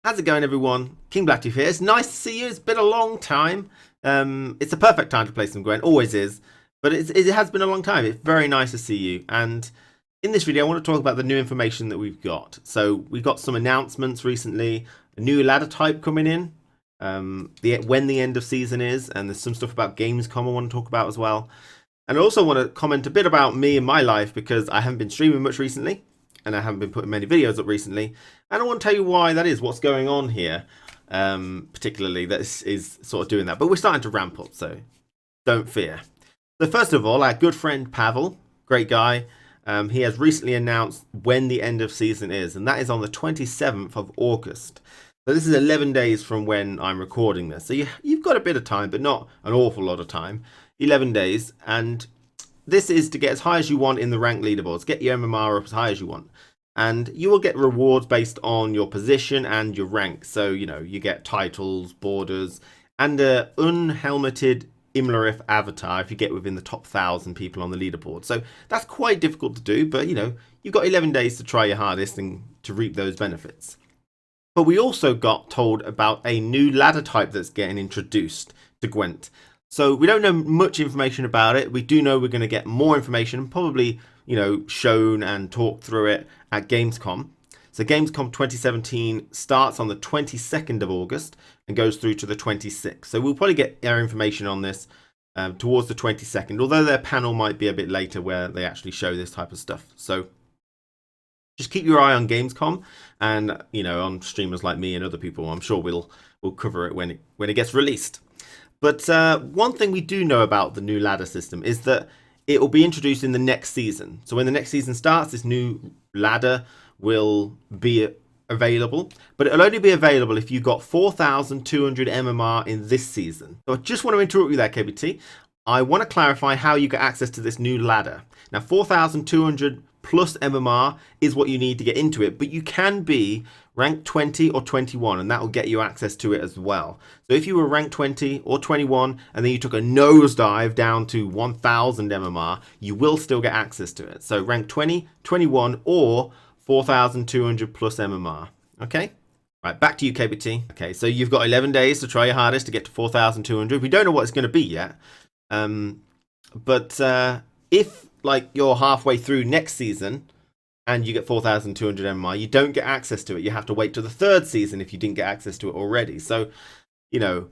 How's it going, everyone? KingBlackToof here. It's nice to see you. It's been a long time. It's a perfect time to play some Gwent. Always is. But it has been a long time. It's very nice to see you. And in this video, I want to talk about the new information that we've got. So we've got some announcements recently. A new ladder type coming in. When the end of season is. And there's some stuff about Gamescom I want to talk about as well. And I also want to comment a bit about me and my life because I haven't been streaming much recently. And I haven't been putting many videos up recently. And I want to tell you why that is, what's going on here, particularly that is sort of doing that. But we're starting to ramp up, so don't fear. So first of all, our good friend Pavel, great guy, he has recently announced when the end of season is, and that is on the 27th of August. So this is 11 days from when I'm recording this. So you've got a bit of time, but not an awful lot of time. 11 days, and this is to get as high as you want in the rank leaderboards. Get your MMR up as high as you want. And you will get rewards based on your position and your rank. So, you know, you get titles, borders, and an unhelmeted Imlerif avatar if you get within the top 1,000 people on the leaderboard. So that's quite difficult to do, but, you know, you've got 11 days to try your hardest and to reap those benefits. But we also got told about a new ladder type that's getting introduced to Gwent. So we don't know much information about it. We do know we're going to get more information, probably, you know, shown and talked through it at Gamescom. So Gamescom 2017 starts on the 22nd of August and goes through to the 26th. So we'll probably get our information on this towards the 22nd, although their panel might be a bit later where they actually show this type of stuff. So just keep your eye on Gamescom and, you know, on streamers like me and other people. I'm sure we'll cover it when it gets released. But one thing we do know about the new ladder system is that it will be introduced in the next season. So when the next season starts, this new ladder will be available. But it'll only be available if you got 4,200 MMR in this season. So I just want to interrupt you there, KBT. I want to clarify how you get access to this new ladder. Now, 4,200 plus MMR is what you need to get into it, but you can be rank 20 or 21, and that will get you access to it as well. So if you were rank 20 or 21, and then you took a nosedive down to 1,000 MMR, you will still get access to it. So rank 20, 21, or 4,200 plus MMR. Okay? Right, back to you, KBT. Okay, so you've got 11 days to try your hardest to get to 4,200. We don't know what it's going to be yet. But if, like, you're halfway through next season and you get 4,200 MMR, you don't get access to it. You have to wait till the third season if you didn't get access to it already. So, you know,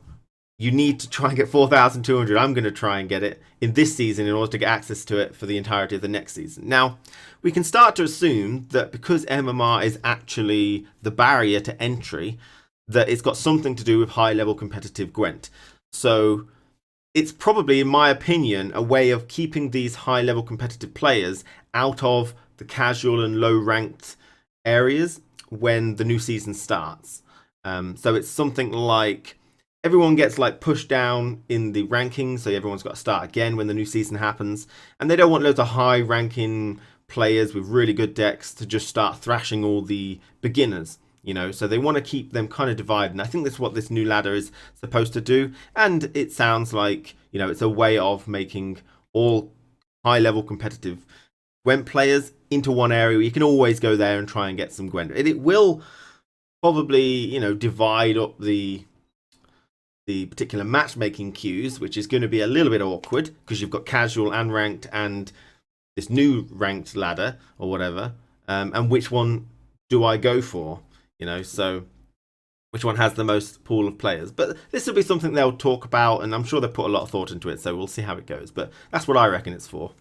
you need to try and get 4,200. I'm going to try and get it in this season in order to get access to it for the entirety of the next season. Now, we can start to assume that because MMR is actually the barrier to entry, that it's got something to do with high-level competitive Gwent. So it's probably, in my opinion, a way of keeping these high-level competitive players out of the casual and low-ranked areas when the new season starts. So it's something like everyone gets like pushed down in the rankings, so everyone's got to start again when the new season happens, and they don't want loads of high-ranking players with really good decks to just start thrashing all the beginners. You know, so they want to keep them kind of divided. And I think that's what this new ladder is supposed to do. And it sounds like, you know, it's a way of making all high-level competitive Gwent players into one area where you can always go there and try and get some Gwent. It will probably, you know, divide up the particular matchmaking queues, which is going to be a little bit awkward because you've got casual and ranked and this new ranked ladder or whatever. And which one do I go for? You know, so which one has the most pool of players? But this will be something they'll talk about, and I'm sure they've put a lot of thought into it, so we'll see how it goes. But that's what I reckon it's for.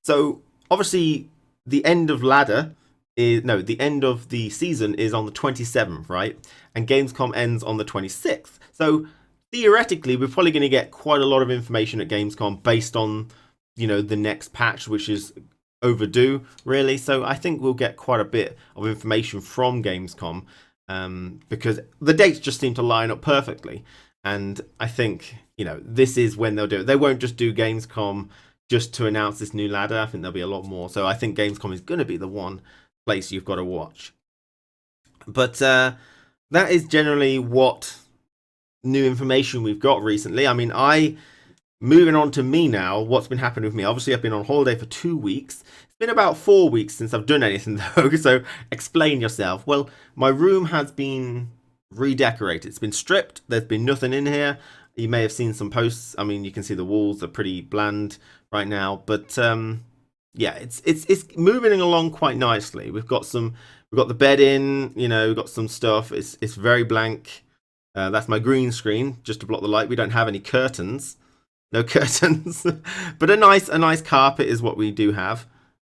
So obviously, the end of the end of the season is on the 27th, right? And Gamescom ends on the 26th. So theoretically, we're probably going to get quite a lot of information at Gamescom based on, you know, the next patch, which is overdue, really. So I think we'll get quite a bit of information from Gamescom because the dates just seem to line up perfectly. And I think, you know, this is when they'll do it. They won't just do Gamescom just to announce this new ladder. I think there'll be a lot more. So I think Gamescom is going to be the one place you've got to watch. But that is generally what new information we've got recently. I mean, moving on to me now, what's been happening with me? Obviously, I've been on holiday for 2 weeks. It's been about 4 weeks since I've done anything, though, so explain yourself. Well, my room has been redecorate. It's been stripped. There's been nothing in here. You may have seen some posts. I mean, you can see the walls are pretty bland right now, but yeah, it's moving along quite nicely. We've got the bed in. You know, we've got some stuff. It's very blank. That's my green screen just to block the light. We don't have any curtains. No curtains, but a nice carpet is what we do have.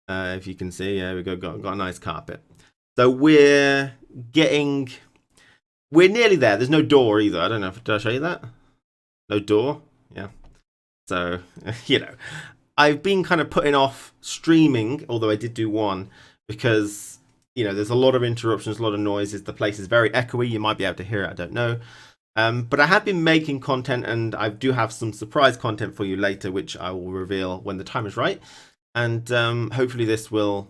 If you can see, yeah, got a nice carpet. So we're nearly there. There's no door either. I don't know did I show you that? No door. Yeah. So you know, I've been kind of putting off streaming, although I did do one because you know there's a lot of interruptions, a lot of noises. The place is very echoey. You might be able to hear it. I don't know. But I have been making content, and I do have some surprise content for you later, which I will reveal when the time is right. And hopefully this will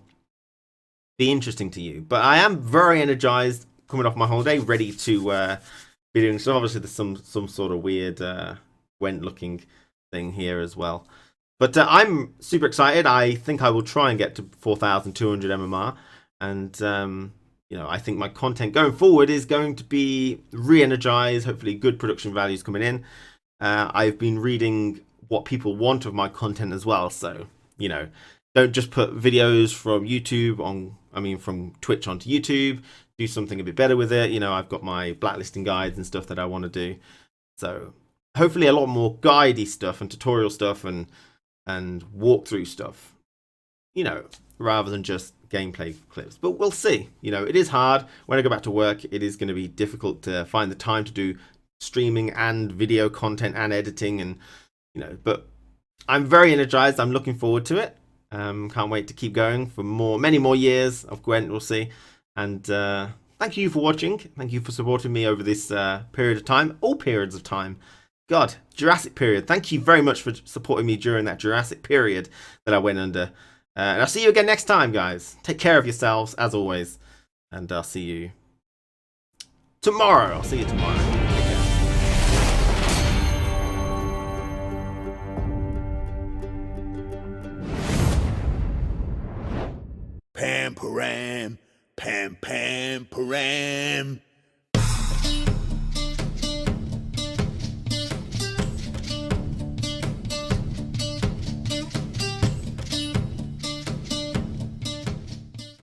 be interesting to you. But I am very energized coming off my holiday, ready to be doing so. Obviously, there's some sort of weird Gwent-looking thing here as well. But I'm super excited. I think I will try and get to 4,200 MMR. And you know, I think my content going forward is going to be re-energized, hopefully good production values coming in. I've been reading what people want of my content as well. So, you know, don't just put videos from from Twitch onto YouTube. Do something a bit better with it. You know, I've got my blacklisting guides and stuff that I want to do. So hopefully a lot more guidey stuff and tutorial stuff and walkthrough stuff, you know, rather than just gameplay clips. But we'll see. You know, it is hard. When I go back to work, it is going to be difficult to find the time to do streaming and video content and editing, and you know, but I'm very energized. I'm looking forward to it. Can't wait to keep going for many more years of Gwent. We'll see. And thank you for watching. Thank you for supporting me over this period of time, all periods of time. God, Jurassic period. Thank you very much for supporting me during that Jurassic period that I went under. And I'll see you again next time, guys. Take care of yourselves, as always. And I'll see you tomorrow. I'll see you tomorrow. Take care. Pam, param, pam, pam, param.